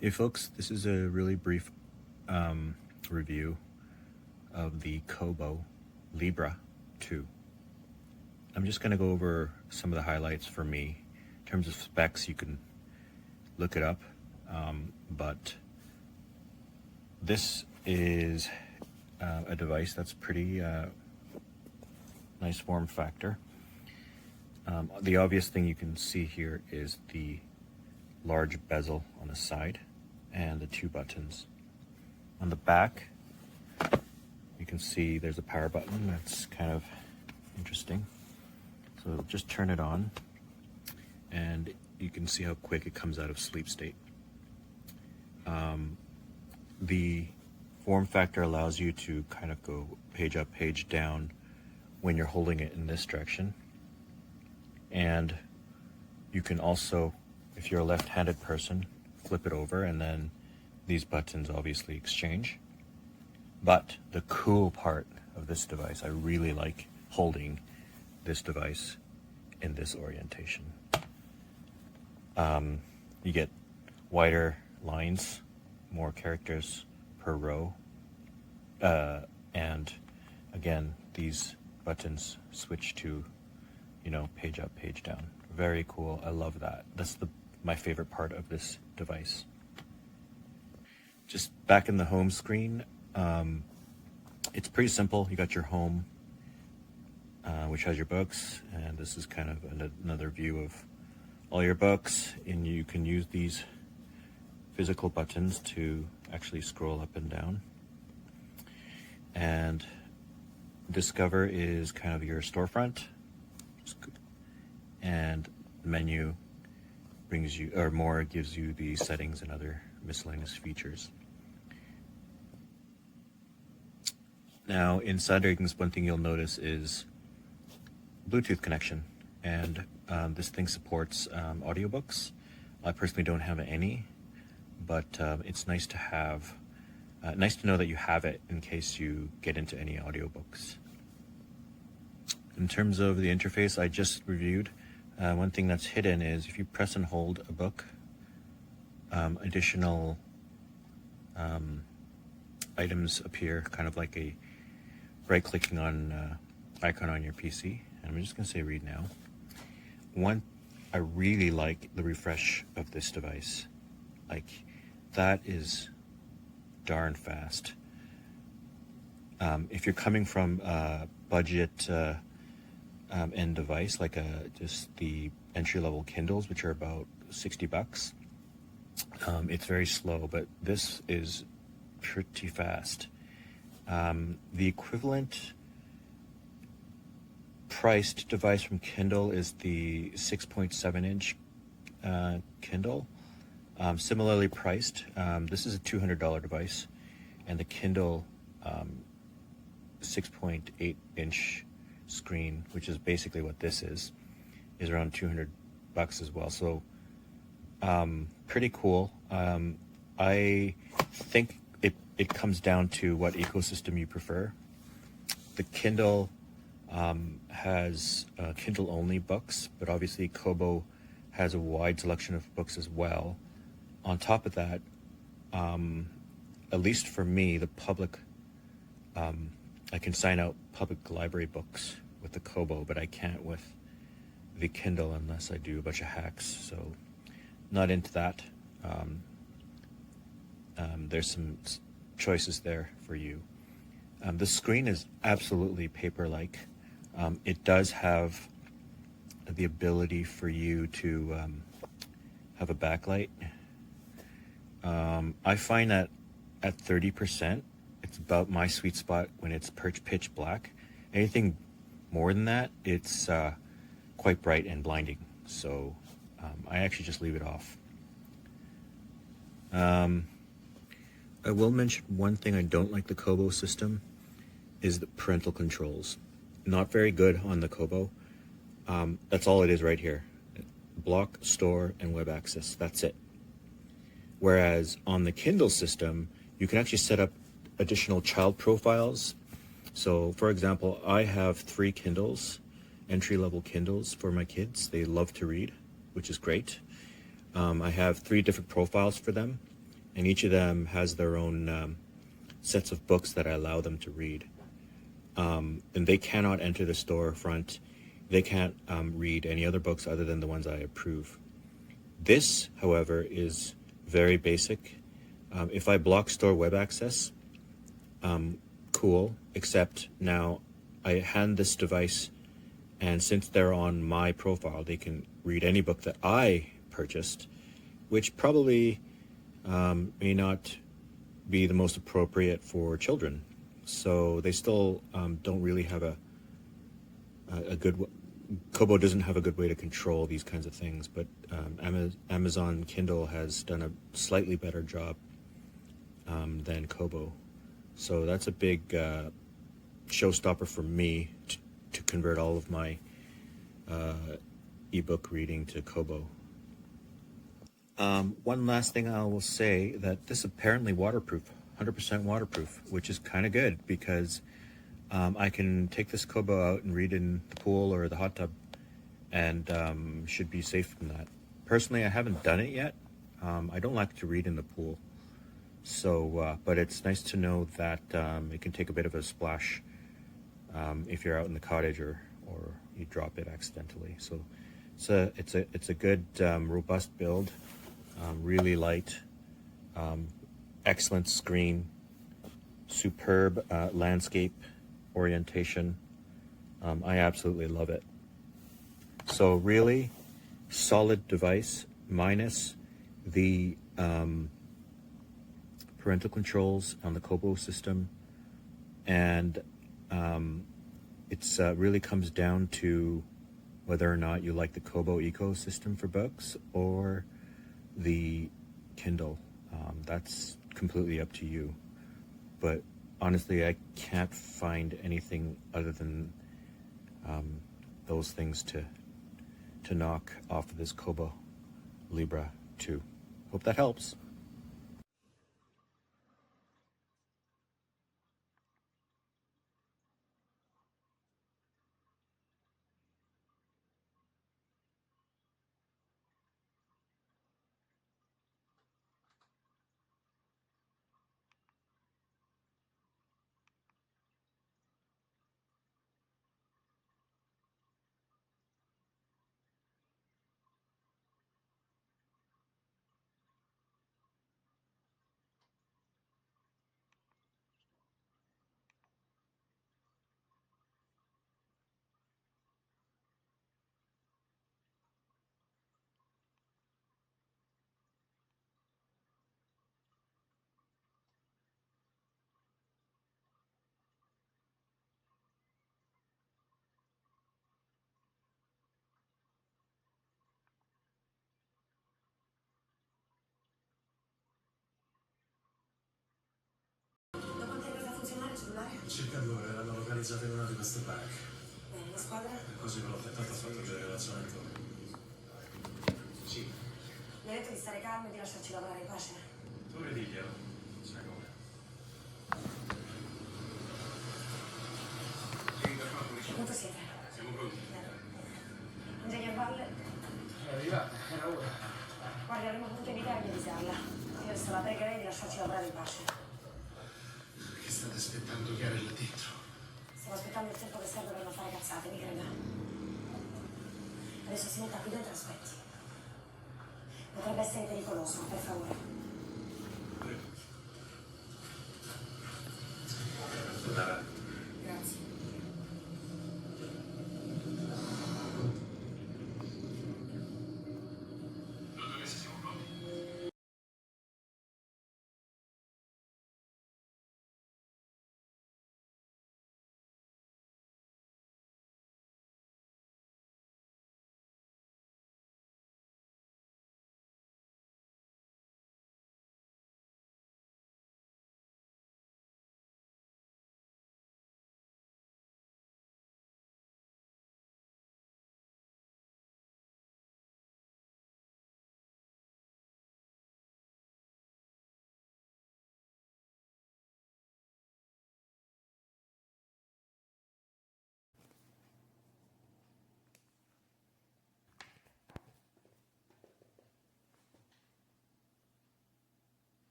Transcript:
Hey folks, this is a really brief review of the Kobo Libra 2. I'm just going to go over some of the highlights for me. In terms of specs, you can look it up, but this is a device that's pretty nice form factor. The obvious thing you can see here is the large bezel on the side and the two buttons. On the back, you can see there's a power button. That's kind of interesting. So just turn it on and you can see how quick it comes out of sleep state. The form factor allows you to kind of go page up, page down when you're holding it in this direction. And you can also, if you're a left-handed person, flip it over and then these buttons obviously exchange. But the cool part of this device, I really like holding this device in this orientation. You get wider lines, more characters per row. And again, these buttons switch to, page up, page down. Very cool. I love that. That's my favorite part of this device. Just back in the home screen, it's pretty simple. You got your home, which has your books, and this is kind of another view of all your books, and you can use these physical buttons to actually scroll up and down. And Discover is kind of your storefront, and menu brings you, or more, gives you the settings and other miscellaneous features. Now inside Ratings, one thing you'll notice is Bluetooth connection, and this thing supports audiobooks. I personally don't have any, but it's nice to have, nice to know that you have it in case you get into any audiobooks. In terms of the interface I just reviewed, one thing that's hidden is if you press and hold a book, additional items appear, kind of like a right-clicking on icon on your PC. And I'm just going to say read now. One, I really like the refresh of this device. Like, that is darn fast. If you're coming from a budget end device, like just the entry-level Kindles, which are about $60, it's very slow, but this is pretty fast. The equivalent priced device from Kindle is the 6.7-inch Kindle. Similarly priced. This is a $200 device, and the Kindle 6.8-inch screen, which is basically what this is around $200 as well. So pretty cool. I think it comes down to what ecosystem you prefer. The Kindle has Kindle-only books, but obviously Kobo has a wide selection of books as well. On top of that, at least for me, the public, I can sign out public library books with the Kobo, but I can't with the Kindle unless I do a bunch of hacks, so not into that. There's some choices there for you. The screen is absolutely paper-like. It does have the ability for you to have a backlight. I find that at 30%, it's about my sweet spot when it's pitch black. Anything more than that, it's quite bright and blinding. So I actually just leave it off. I will mention one thing I don't like the Kobo system is the parental controls. Not very good on the Kobo. That's all it is right here. Block, store, and web access. That's it. Whereas on the Kindle system, you can actually set up additional child profiles. So for example, I have 3 Kindles, entry-level Kindles for my kids. They love to read, which is great. I have 3 different profiles for them. and each of them has their own sets of books that I allow them to read. And they cannot enter the storefront. They can't read any other books other than the ones I approve. This, however, is very basic. If I block store web access, cool, except now I hand this device, and since they're on my profile, they can read any book that I purchased, which probably may not be the most appropriate for children. So they still don't really have a good, Kobo doesn't have a good way to control these kinds of things, but Amazon Kindle has done a slightly better job than Kobo. So that's a big showstopper for me to convert all of my ebook reading to Kobo. One last thing I will say, that this is apparently waterproof, 100% waterproof, which is kind of good because I can take this Kobo out and read in the pool or the hot tub and should be safe from that. Personally, I haven't done it yet. I don't like to read in the pool. So, but it's nice to know that it can take a bit of a splash if you're out in the cottage or you drop it accidentally. So it's a good robust build, really light, excellent screen, superb landscape orientation. I absolutely love it. So really solid device, minus the parental controls on the Kobo system, and it's really comes down to whether or not you like the Kobo ecosystem for books or the Kindle. That's completely up to you. But honestly, I can't find anything other than those things to knock off of this Kobo Libra 2. Hope that helps. Il cercatore l'hanno localizzato in una di queste banche. Bene, la squadra? E così però tentato ha fatto già il relazionamento. Sì. Mi ha detto di stare calmo e di lasciarci lavorare in pace. Tu ridiglielo, sai come. A punto siete? Siamo pronti. Bene. Ingegner Valle? È arrivato, era ora. Guardi, avremmo potuto evitare di avvisarla. Io adesso la pregherei di lasciarci lavorare in pace. Che state aspettando che era lì dentro? Stiamo aspettando il tempo che serve per non fare cazzate, mi creda. Adesso si metta qui dentro e aspetti. Potrebbe essere pericoloso, per favore.